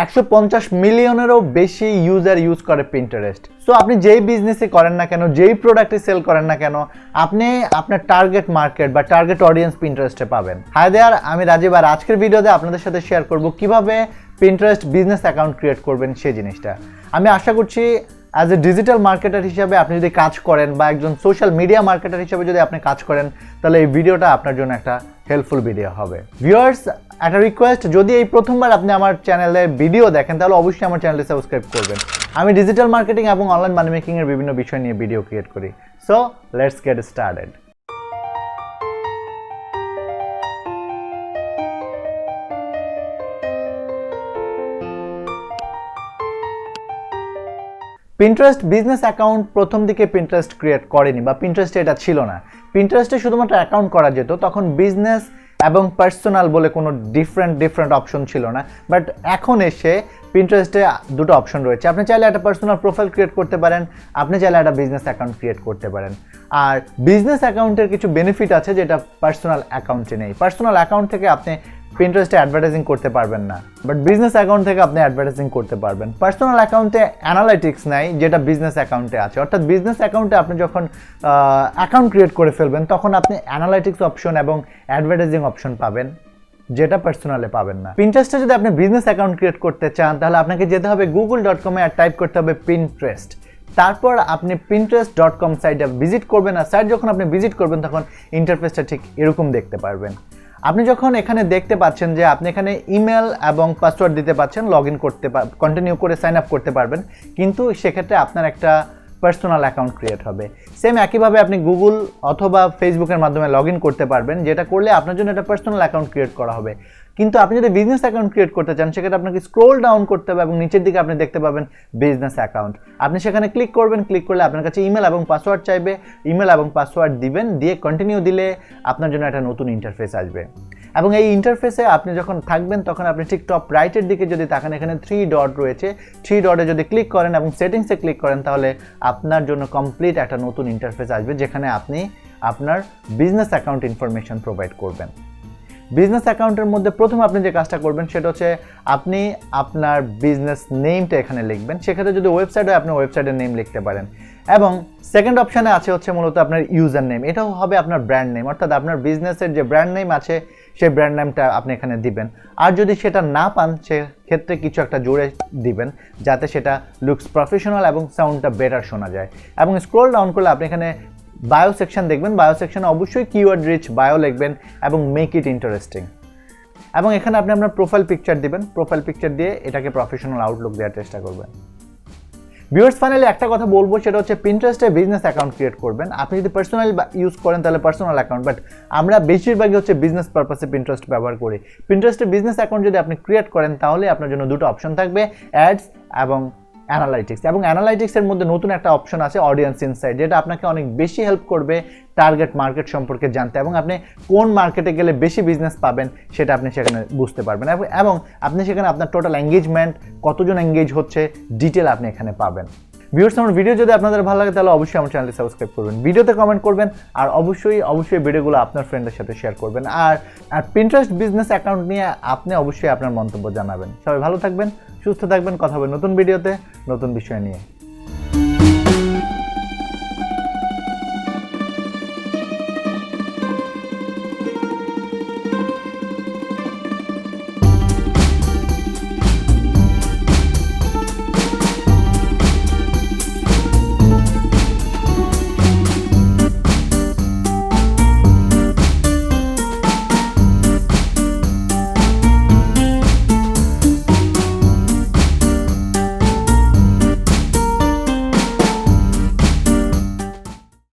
150 মিলিয়নেরও বেশি user use করে Pinterest. So আপনি যেই বিজনেসই করেন না কেন, যেই প্রোডাক্টই সেল করেন না কেন, আপনি আপনার টার্গেট মার্কেট বা টার্গেট অডিয়েন্স পিন্টারেস্টে পাবেন। হাই দেয়ার, আমি রাজীব, আর আজকের ভিডিওতে আপনাদের সাথে শেয়ার করব কিভাবে পিন্টারেস্ট বিজনেস অ্যাকাউন্ট ক্রিয়েট করবেন সেই জিনিসটা। আমি আশা করছি অ্যাজ এ ডিজিটাল মার্কেটার হিসাবে আপনি যদি কাজ করেন বা একজন সোশ্যাল মিডিয়া মার্কেটার হিসেবে যদি আপনি কাজ করেন, তাহলে এই ভিডিওটা আপনার জন্য একটা হেল্পফুল ভিডিও হবে। ভিউয়ার্স, একটা রিকোয়েস্ট, যদি এই প্রথমবার আপনি আমার চ্যানেলে ভিডিও দেখেন তাহলে অবশ্যই আমার চ্যানেলটি সাবস্ক্রাইব করবেন। আমি ডিজিটাল মার্কেটিং এবং অনলাইন মানি মেকিং এর বিভিন্ন বিষয় নিয়ে ভিডিও ক্রিয়েট করি। So let's get started. Pinterest business account প্রথম দিকে পিন্টারেস্ট ক্রিয়েট করেনি বা পিন্টারেস্টে এটা ছিল না। পিন্টারেস্টে শুধুমাত্র অ্যাকাউন্ট করা যেত, তখন বিজনেস এবং পার্সোনাল বলে কোনো ডিফারেন্ট অপশন ছিল না। বাট এখন এসে পিন্টারেস্টে দুটো অপশন রয়েছে। আপনি চাইলে একটা পার্সোনাল প্রোফাইল ক্রিয়েট করতে পারেন, আপনি চাইলে একটা বিজনেস অ্যাকাউন্ট ক্রিয়েট করতে পারেন। আর বিজনেস অ্যাকাউন্টের কিছু বেনিফিট আছে যেটা পার্সোনাল অ্যাকাউন্টে নেই। পার্সোনাল অ্যাকাউন্ট থেকে আপনি পিন্টারেস্টে অ্যাডভার্টাইজিং করতে পারবেন না, বাট বিজনেস অ্যাকাউন্ট থেকে আপনি অ্যাডভার্টাইজিং করতে পারবেন। পার্সোনাল অ্যাকাউন্টে অ্যানালাইটিক্স নাই, যেটা বিজনেস অ্যাকাউন্টে আছে। অর্থাৎ বিজনেস অ্যাকাউন্টে আপনি যখন অ্যাকাউন্ট ক্রিয়েট করে ফেলবেন তখন আপনি অ্যানালাইটিক্স অপশন এবং অ্যাডভার্টাইজিং অপশন পাবেন, যেটা পার্সোনালে পাবেন না। পিন্টারেস্টে যদি আপনি বিজনেস অ্যাকাউন্ট ক্রিয়েট করতে চান তাহলে আপনাকে যেতে হবে google.com আর টাইপ করতে হবে পিন্টারেস্ট। তারপর আপনি pinterest.com সাইটে ভিজিট করবেন। আর সাইট যখন আপনি ভিজিট করবেন তখন ইন্টারফেসটা ঠিক এরকম দেখতে পারবেন। আপনি যখন এখানে দেখতে পাচ্ছেন যে আপনি এখানে ইমেল এবং পাসওয়ার্ড দিতে পাচ্ছেন, লগ ইন করতে কন্টিনিউ করে সাইন আপ করতে পারবেন, কিন্তু সেক্ষেত্রে আপনার একটা পার্সোনাল অ্যাকাউন্ট ক্রিয়েট হবে। সেম একইভাবে আপনি গুগল অথবা ফেসবুকের মাধ্যমে লগ ইন করতে পারবেন, যেটা করলে আপনার জন্য একটা পার্সোনাল অ্যাকাউন্ট ক্রিয়েট করা হবে। কিন্তু আপনি যদি বিজনেস অ্যাকাউন্ট ক্রিয়েট করতে চান সেক্ষেত্রে আপনাকে স্ক্রোল ডাউন করতে হবে এবং নিচের দিকে আপনি দেখতে পাবেন বিজনেস অ্যাকাউন্ট। আপনি সেখানে ক্লিক করবেন, ক্লিক করলে আপনার কাছে ইমেল এবং পাসওয়ার্ড চাইবে, ইমেল এবং পাসওয়ার্ড দিবেন, দিয়ে কন্টিনিউ দিলে আপনার জন্য একটা নতুন ইন্টারফেস আসবে। এবং এই ইন্টারফেসে আপনি যখন থাকবেন তখন আপনি ঠিক টপ রাইটের দিকে যদি তাকান, এখানে 3 ডট রয়েছে, 3 ডটে যদি ক্লিক করেন এবং সেটিংসে ক্লিক করেন তাহলে আপনার জন্য কমপ্লিট একটা নতুন ইন্টারফেস আসবে, যেখানে আপনি আপনার বিজনেস অ্যাকাউন্ট ইনফরমেশন প্রোভাইড করবেন। বিজনেস অ্যাকাউন্টের মধ্যে প্রথম আপনি যে কাজটা করবেন সেটা হচ্ছে আপনি আপনার বিজনেস নেমটা এখানে লিখবেন। সেক্ষেত্রে যদি ওয়েবসাইট হয় আপনি ওয়েবসাইটের নেম লিখতে পারেন। এবং সেকেন্ড অপশানে আছে হচ্ছে মূলত আপনার ইউজার নেম, এটাও হবে আপনার ব্র্যান্ড নেম। অর্থাৎ আপনার বিজনেসের যে ব্র্যান্ড নেম আছে সেই ব্র্যান্ড নেমটা আপনি এখানে দিবেন। আর যদি সেটা না পান সেক্ষেত্রে কিছু একটা জুড়ে দিবেন যাতে সেটা লুকস প্রফেশনাল এবং সাউন্ডটা বেটার শোনা যায়। এবং স্ক্রল ডাউন করলে আপনি এখানে বায়ো সেকশন দেখবেন। বায়ো সেকশনে অবশ্যই কিওয়ার্ড রিচ বায়ো লিখবেন এবং মেক ইট ইন্টারেস্টিং। এবং এখানে আপনি আপনার প্রোফাইল পিকচার দিবেন। প্রোফাইল পিকচার দিয়ে এটাকে প্রফেশনাল আউটলুক দেওয়ার চেষ্টা করবেন। ভিউয়ার্স, ফাইনালি একটা কথা বলবো, সেটা হচ্ছে পিন্টারেস্টে বিজনেস অ্যাকাউন্ট ক্রিয়েট করবেন। আপনি যদি পার্সোনাল ইউজ করেন তাহলে পার্সোনাল অ্যাকাউন্ট, বাট আমরা বেশিরভাগই হচ্ছে বিজনেস পারপাসে পিন্টারেস্ট ব্যবহার করি। পিন্টারেস্টে বিজনেস অ্যাকাউন্ট যদি আপনি ক্রিয়েট করেন তাহলে আপনার জন্য দুটো অপশন থাকবে, অ্যাডস এবং অ্যানালাইটিক্স। এবং অ্যানালাইটিক্সের মধ্যে নতুন একটা অপশন আছে অডিয়েন্স ইনসাইট, যেটা আপনাকে অনেক বেশি হেল্প করবে টার্গেট মার্কেট সম্পর্কে জানতে এবং আপনি কোন মার্কেটে গেলে বেশি বিজনেস পাবেন সেটা আপনি সেখানে বুঝতে পারবেন। এবং আপনি সেখানে আপনার টোটাল এঙ্গেজমেন্ট, কতজন এঙ্গেজ হচ্ছে, ডিটেল আপনি এখানে পাবেন। ভিউয়ার্স, আমার ভিডিও যদি আপনাদের ভালো লাগে তাহলে অবশ্যই আমার চ্যানেলটি সাবস্ক্রাইব করবেন, ভিডিওতে কমেন্ট করবেন, আর অবশ্যই ভিডিওগুলো আপনার ফ্রেন্ডের সাথে শেয়ার করবেন। আর পিন্টারেস্ট বিজনেস অ্যাকাউন্ট নিয়ে আপনি অবশ্যই আপনার মন্তব্য জানাবেন। সবাই ভালো থাকবেন, সুস্থ থাকবেন, কথা হবে নতুন ভিডিওতে নতুন বিষয় নিয়ে।